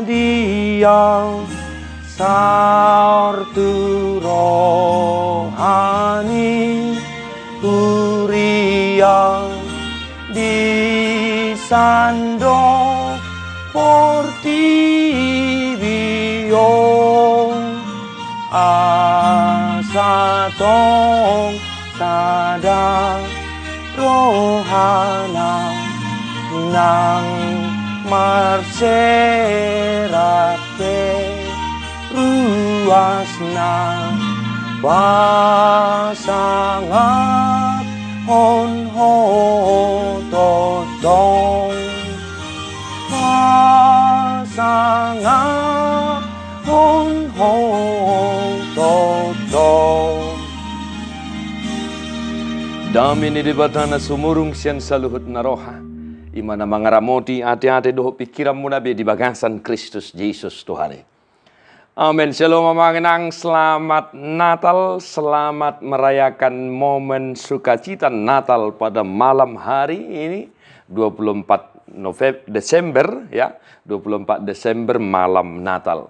dia sartu rohani Uria di sando portibio asatong sada rohana nang marserape ruasna pasangat hon ho totong pasangat hon ho totong dami ni dibatana sumurung sian saluhut naroha imana mangaramoti ate-ate doho pikiran munabe di bagasan Kristus Yesus Tuhane. Amin. Shalom manginang, selamat Natal, selamat merayakan momen sukacita Natal pada malam hari ini 24 Desember ya, 24 Desember malam Natal.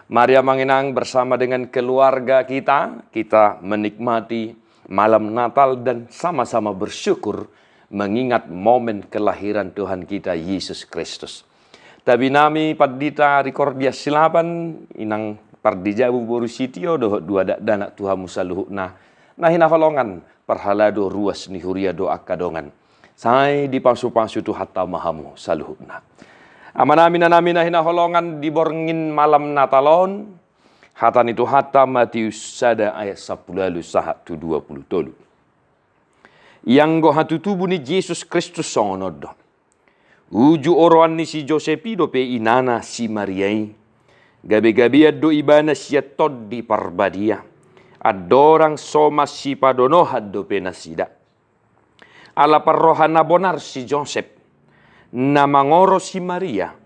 Mari manginang bersama dengan keluarga kita menikmati malam Natal dan sama-sama bersyukur mengingat momen kelahiran Tuhan kita Yesus Kristus. Tabi nami padita rekordia silapan inang pardijabu boru sitio doh dua danak Tuhan musaluhna nahina holongan parhalado ruas nihuria do akadongan sai di pasu-pasu tu hatta mahamu saluhna amanami nami nahina holongan diborngin malam Natalon hatan itu hatta Matius sada ayat 10 sahat tu 20 tolu yang go hatu tubuh ni Yesus Kristus songonodo uju oroan ni si Josepi do pe inana si Mariai. Gabi-gabi do ibana siya tod di parbadia. Adorang soma si padono haddo pe nasida. Ala parrohana bonar si Joseph. Na mangoro si Maria.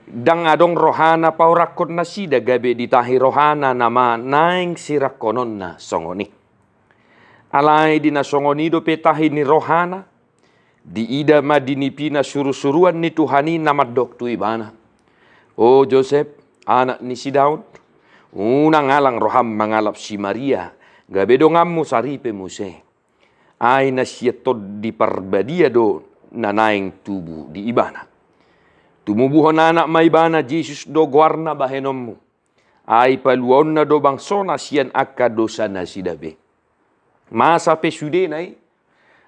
Dang adong rohana paurakot nasida gabi ditahi rohana nama naing sirakonon na songoni. Alay di na songoni do pe tahi ni rohana. Di ida madinipina suruh-suruan ni Tuhani nama doktu ibana. Oh Joseph, anak ni si Daud, unang alang roham mangalap si Maria, gabedongammu saripe muse. Ay na siya tod di parbadia do nanaing tubu di ibana. Tumubuhon anak maibana Jesus do guarna bahenommu. Ay paluon na do bangsona siyan akka dosa na si dabe. Masa pesude na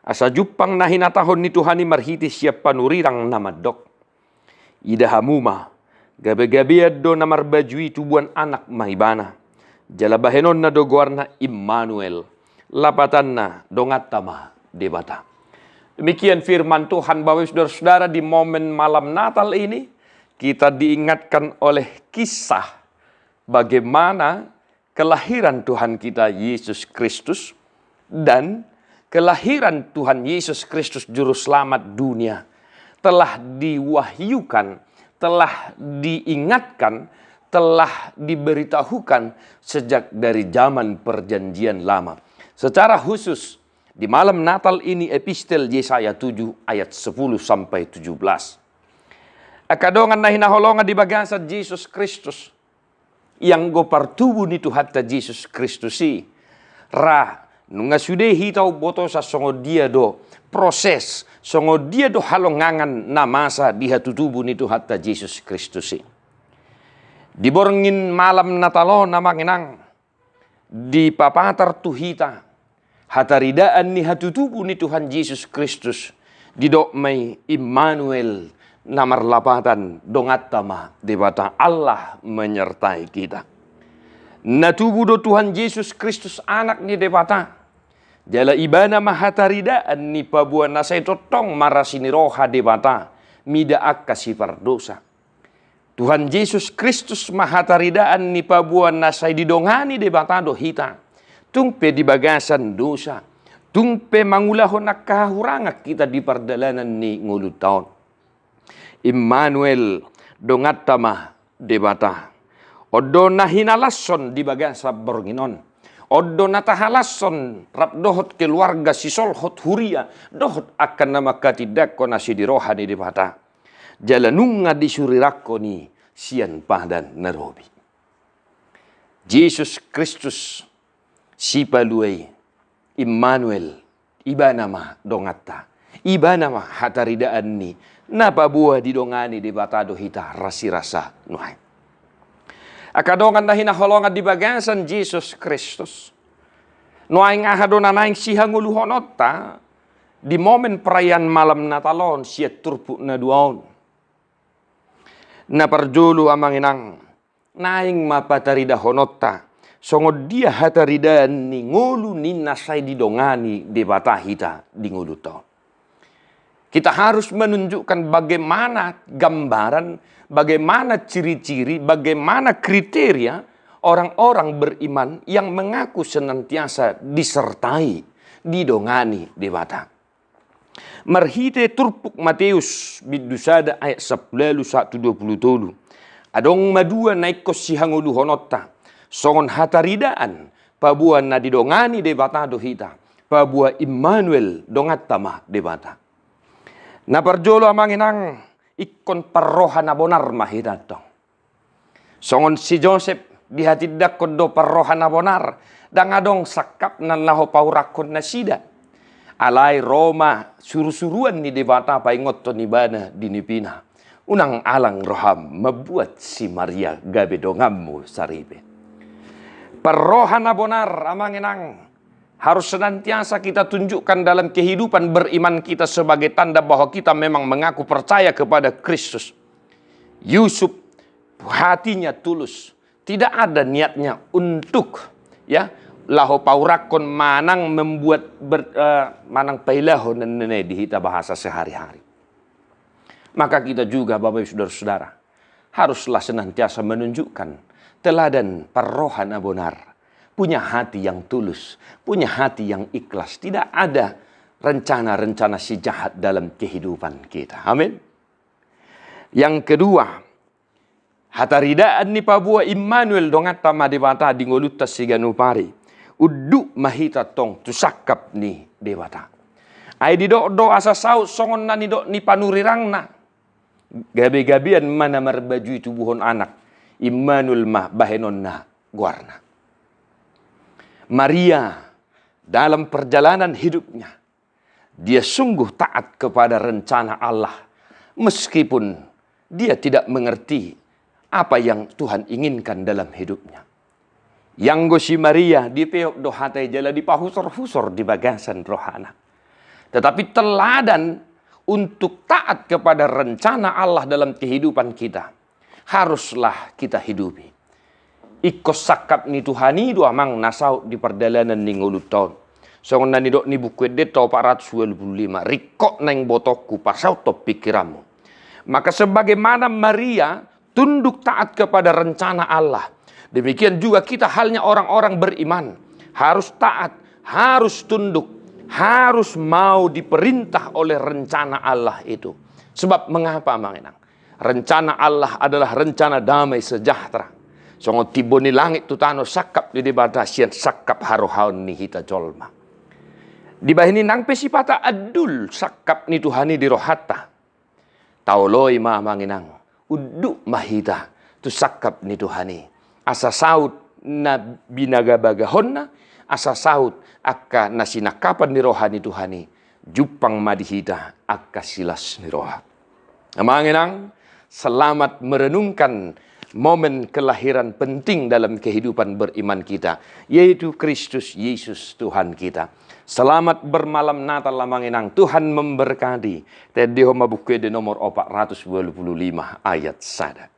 asa jupang nahinatahon ni Tuhani marhiti siya panurirang namadok. Ida hamuma, gabi-gabi do namarbajui tubuan anak mahibana. Jalabahenon na doguar na Immanuel, lapatan na dongatama debata. Demikian firman Tuhan bahwa saudara-saudara di momen malam Natal ini, kita diingatkan oleh kisah bagaimana kelahiran Tuhan kita Yesus Kristus dan kelahiran Tuhan Yesus Kristus Juru Selamat dunia telah diwahyukan, telah diingatkan, telah diberitahukan sejak dari zaman perjanjian lama. Secara khusus di malam Natal ini epistel Yesaya 7 ayat 10 sampai 17. Akadongan na hinaholongan di bagasa Jesus Kristus yang gopartubu ni Tuhatta Jesus Kristus si ra nunga sude hitau boto sa songo dia do proses songo dia do halongangan na masa di hatutubu ni Tuhatta Jesus Kristus. Diborngin malam Natalo na manginang di papatar tuhita hataridaan ni hatutubu ni Tuhan Yesus Kristus di dok may Immanuel namar lapatan dongatama debata Allah menyertai kita. Natubu do Tuhan Yesus Kristus anak ni debata jala ibana mahataridaan ni pabuan nasay totong marasini roha debata mida akka sifar dosa. Tuhan Yesus Kristus mahataridaan ni pabuan nasay didongani debata do hita. Tungpe di bagasan dosa. Tungpe mangulahon na kahurangak kita di pardalanan ni ngulut taon. Immanuel dongatama debata. Odo na hinalason di bagasa bornginon. Odo natahalason rap dohot keluarga sisolhot huria dohot akan nama katidak ko nasi di rohani di mata. Jalanunga di surirakko ni sian padan narobi. Yesus Kristus sipaluai Immanuel iba nama dongata. Iba nama hataridaan ni napa buah didongani di batado hita rasi rasa nuhai. Akadongan dahina holongan di bagasan Yesus Kristus. Nuhai ngahadona naing sihangulu honota di momen perayaan malam Natalon siya turpu na duaon. Na parjulu amanginang naing mapatarida honota. Songo dia hataridaan ni ngulu ninna say didongani di batahita di ngulu to. Kita harus menunjukkan bagaimana gambaran, bagaimana ciri-ciri, bagaimana kriteria orang-orang beriman yang mengaku senantiasa disertai, didongani di bata. Marhite turpuk Matius bidusada ayat 11:1-20. Adong madua naik kos sihangulu honota. Songon hataridaan pabuan na didongani de bata dohita. Pabua Immanuel dongat tamah de bata. Na parjolo amanginang ikon parroha na bonar mahita to. Songon si Joseph dihatidak kodo parroha na bonar. Dangadong sakap na laho paurakon na sida. Alai Roma surusuruan ni de bata paingot to ni bana dinipina. Unang alang roham mabuat si Maria gabe dongammu saribe. Perrohan abonar amanginang harus senantiasa kita tunjukkan dalam kehidupan beriman kita sebagai tanda bahwa kita memang mengaku percaya kepada Kristus. Yusuf hatinya tulus, tidak ada niatnya untuk laho paurakon manang membuat manang pailaho nene di hita bahasa sehari-hari. Maka kita juga Bapak Ibu Saudara-saudara haruslah senantiasa menunjukkan teladan perrohan abonar, punya hati yang tulus, punya hati yang ikhlas. Tidak ada rencana-rencana si jahat dalam kehidupan kita. Amin. Yang kedua, hataridaan ni pabua Immanuel dongata madebata di ngolutas siganupari. Uddu mahita tong tusakap ni dewata. Ai di do asa saut songon na ni do ni panurirangna. Gabi-gabian mana marbaju tubuhon anak. Immanuel mah bahenon na guarna. Maria dalam perjalanan hidupnya dia sungguh taat kepada rencana Allah meskipun dia tidak mengerti apa yang Tuhan inginkan dalam hidupnya. Yang gosi Maria di peok dohatai jala di pahusor-husor di bagasan rohana. Tetapi teladan untuk taat kepada rencana Allah dalam kehidupan kita haruslah kita hidupi. Ikos sakap ni Tuhani dua mang nasau di perjalanan ni ngulut tahun. Songon nani dok ni buku deto 425 rikok neng botokku pasau top pikiranmu. Maka sebagaimana Maria tunduk taat kepada rencana Allah, demikian juga kita halnya orang-orang beriman harus taat, harus tunduk, harus mau diperintah oleh rencana Allah itu. Sebab mengapa mangenang? Rencana Allah adalah rencana damai sejahtera. Songo tibo ni langit tutano sakap di debatasian sakap harohaun ni hita jolma. Di bahini nang pesipata adul sakap ni Tuhani di rohata. Tauloi ma manginang. Uddu mahita tu sakap ni Tuhani. Asa saut na binaga bagahonna. Asa saut akka nasinakapan ni rohani Tuhani. Jupang madihita akka silas ni roha. Manginang. Selamat merenungkan momen kelahiran penting dalam kehidupan beriman kita, yaitu Kristus Yesus Tuhan kita. Selamat bermalam Natal lamanginang. Tuhan memberkati. Tadi homa buku di nomor 425 ayat sada.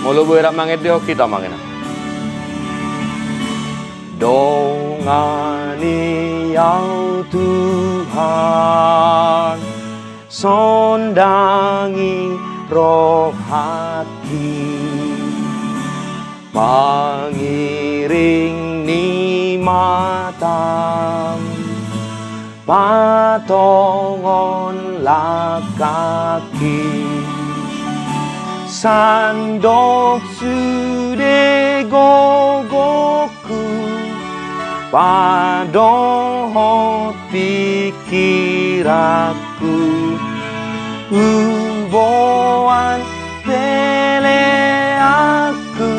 Mulu berak mangedeo kita manginang. Dongani yang Tuhan, sondangi roh hati, pangiring ni matam, patongon lakaki, sandok sude gogok aku padohot pikiraku Uboan tele aku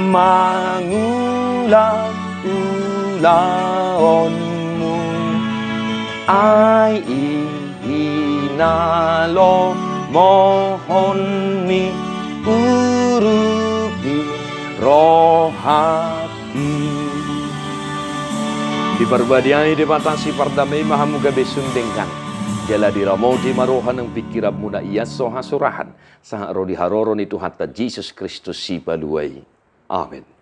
mangulang ulaonmu Ai inalo mohon mi urupi rohati Dibarbadiai dibatasi pardamai mahamuga besundengkan Jala diramoti marohan ng pikiran mo na iya soha surahan sa rodi haroron ito hatta Jesus Kristus si baluay. Amen.